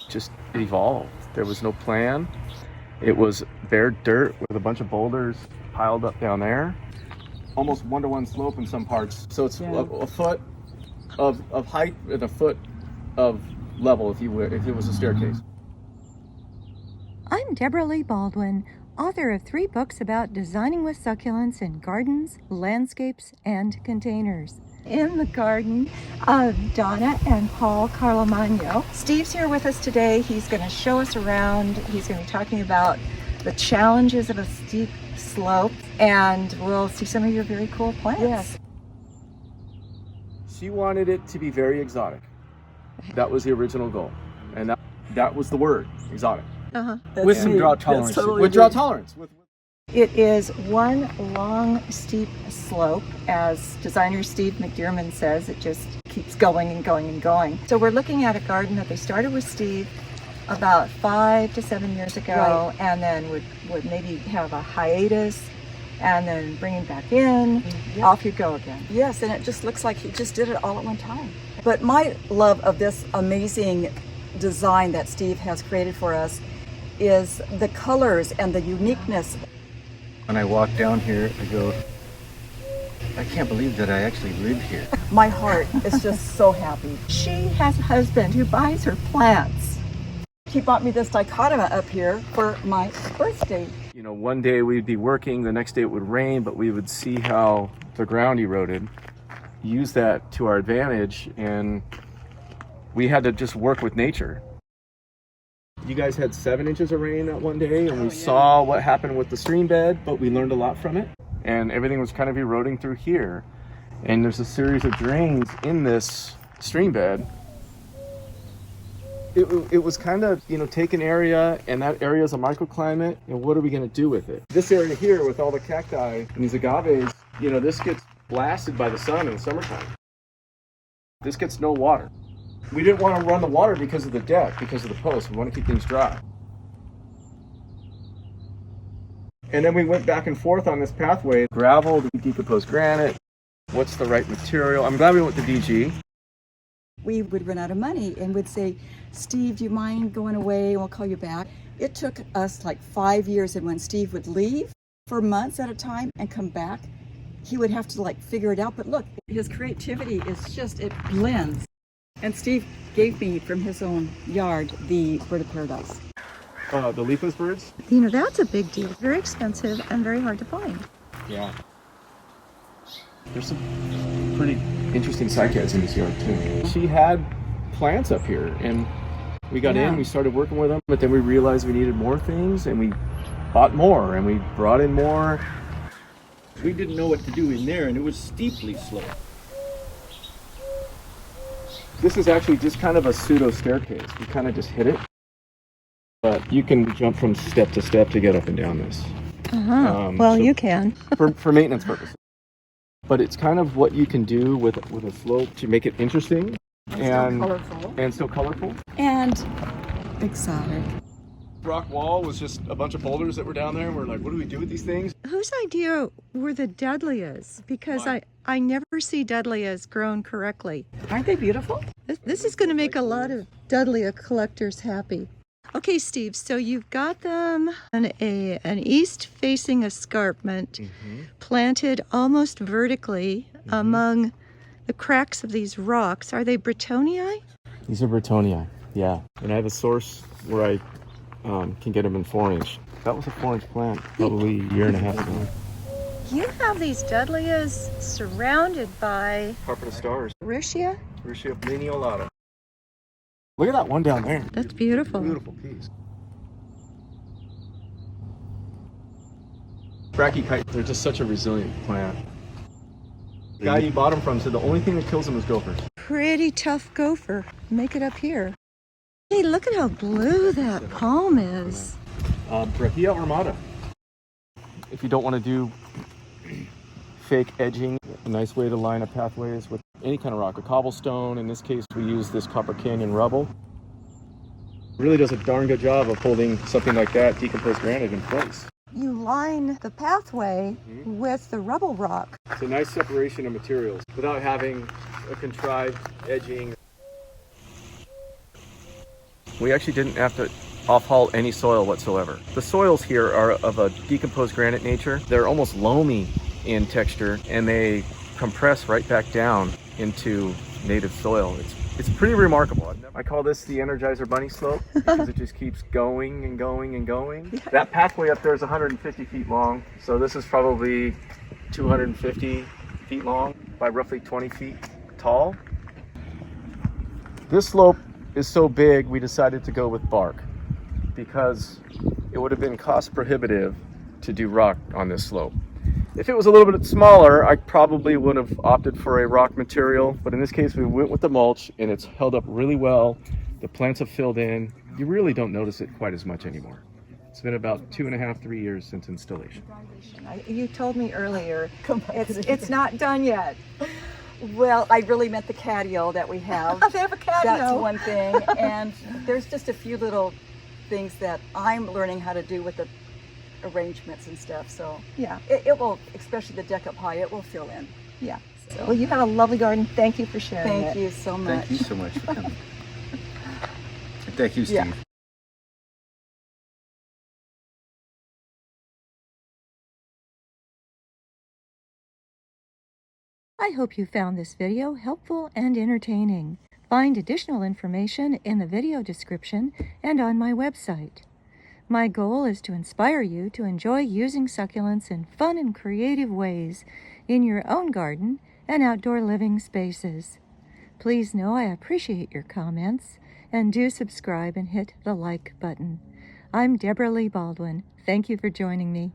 Just it evolved. There was no plan. It was bare dirt with a bunch of boulders piled up down there. Almost 1-to-1 slope in some parts. So it's a foot of height and a foot of level, if it was a staircase. I'm Debra Lee Baldwin, author of 3 books about designing with succulents in gardens, landscapes, and containers. In the garden of Donna and Paul Carlomagno. Steve's here with us today. He's going to show us around. He's going to be talking about the challenges of a steep slope, and we'll see some of your very cool plants. Yes. She wanted it to be very exotic. That was the original goal, and that was the word, exotic. With some drought tolerance. Totally with drought tolerance. It is one long, steep slope. As designer Steve McDearmon says, it just keeps going and going and going. So we're looking at a garden that they started with Steve about 5 to 7 years ago, right, and then would maybe have a hiatus and then bring him back in. Off you go again. Yes, and it just looks like he just did it all at one time. But my love of this amazing design that Steve has created for us is the colors and the uniqueness. When I walk down here, I go, I can't believe that I actually live here. My heart is just so happy. She has a husband who buys her plants. He bought me this dichotoma up here for my birthday. You know, one day we'd be working, the next day it would rain, but we would see how the ground eroded, use that to our advantage, and we had to just work with nature. You guys had 7 inches of rain that one day, and we saw what happened with the stream bed, but we learned a lot from it, and everything was kind of eroding through here. And there's a series of drains in this stream bed. It was kind of, you know, take an area, and that area is a microclimate, and what are we going to do with it? This area here with all the cacti and these agaves, you know, this gets blasted by the sun in the summertime. This gets no water. We didn't want to run the water because of the deck, because of the post. We want to keep things dry. And then we went back and forth on this pathway. Gravel, decomposed granite, what's the right material? I'm glad we went to DG. We would run out of money and would say, Steve, do you mind going away and we'll call you back? It took us like 5 years, and when Steve would leave for months at a time and come back, he would have to like figure it out. But look, his creativity is just, it blends. And Steve gave me from his own yard the bird of paradise. The leafless birds? You know, that's a big deal. Very expensive and very hard to find. Yeah. There's some pretty interesting cycads in this yard too. She had plants up here, and we got in, we started working with them, but then we realized we needed more things, and we bought more, and we brought in more. We didn't know what to do in there, and it was steeply sloped. This is actually just kind of a pseudo staircase. We kind of just hit it, but you can jump from step to step to get up and down this. Well, so you can. for maintenance purposes. But it's kind of what you can do with a slope to make it interesting and so colorful. And exotic. Rock wall was just a bunch of boulders that were down there, and we're like, what do we do with these things? Whose idea were the dahlias? Because I never see dahlias grown correctly. Aren't they beautiful? This is going to make a lot of dahlia collectors happy. Okay, Steve, so you've got them on an east-facing escarpment, planted almost vertically among the cracks of these rocks. Are they Bretonii? These are Bretonii, yeah. And I have a source where I can get them in 4-inch. That was a 4-inch plant probably a year and a half ago. You have these dahlias surrounded by Carpet of stars. Riccia? Riccia lineolata. Look at that one down there. That's beautiful. Beautiful piece. Brachychites, they're just such a resilient plant. The guy you bought them from said the only thing that kills them is gophers. Pretty tough gopher. Make it up here. Hey, look at how blue that palm is. Brahia armata. If you don't want to do fake edging, a nice way to line a pathway is with any kind of rock, a cobblestone. In this case, we use this Copper Canyon rubble. It really does a darn good job of holding something like that, decomposed granite, in place. You line the pathway with the rubble rock. It's a nice separation of materials without having a contrived edging. We actually didn't have to off-haul any soil whatsoever. The soils here are of a decomposed granite nature. They're almost loamy in texture, and they compress right back down into native soil. It's pretty remarkable. I call this the Energizer Bunny slope because it just keeps going and going and going. That pathway up there is 150 feet long, so this is probably 250 feet long by roughly 20 feet tall. This slope is so big we decided to go with bark because it would have been cost prohibitive to do rock on this slope. If it was a little bit smaller, I probably would have opted for a rock material, but in this case we went with the mulch and it's held up really well. The plants have filled in. You really don't notice it quite as much anymore. It's been about 2.5, 3 years since installation. You told me earlier it's not done yet. Well, I really meant the catio that we have. They have a catio. That's one thing. And there's just a few little things that I'm learning how to do with the arrangements and stuff. So Yeah. it will, especially the deck up high, it will fill in. Yeah. So Well, you have a lovely garden. Thank you for sharing it. thank you so much. Thank you so much for coming. And thank you, Steve. Yeah. I hope you found this video helpful and entertaining. Find additional information in the video description and on my website. My goal is to inspire you to enjoy using succulents in fun and creative ways in your own garden and outdoor living spaces. Please know I appreciate your comments, and do subscribe and hit the like button. I'm Debra Lee Baldwin. Thank you for joining me.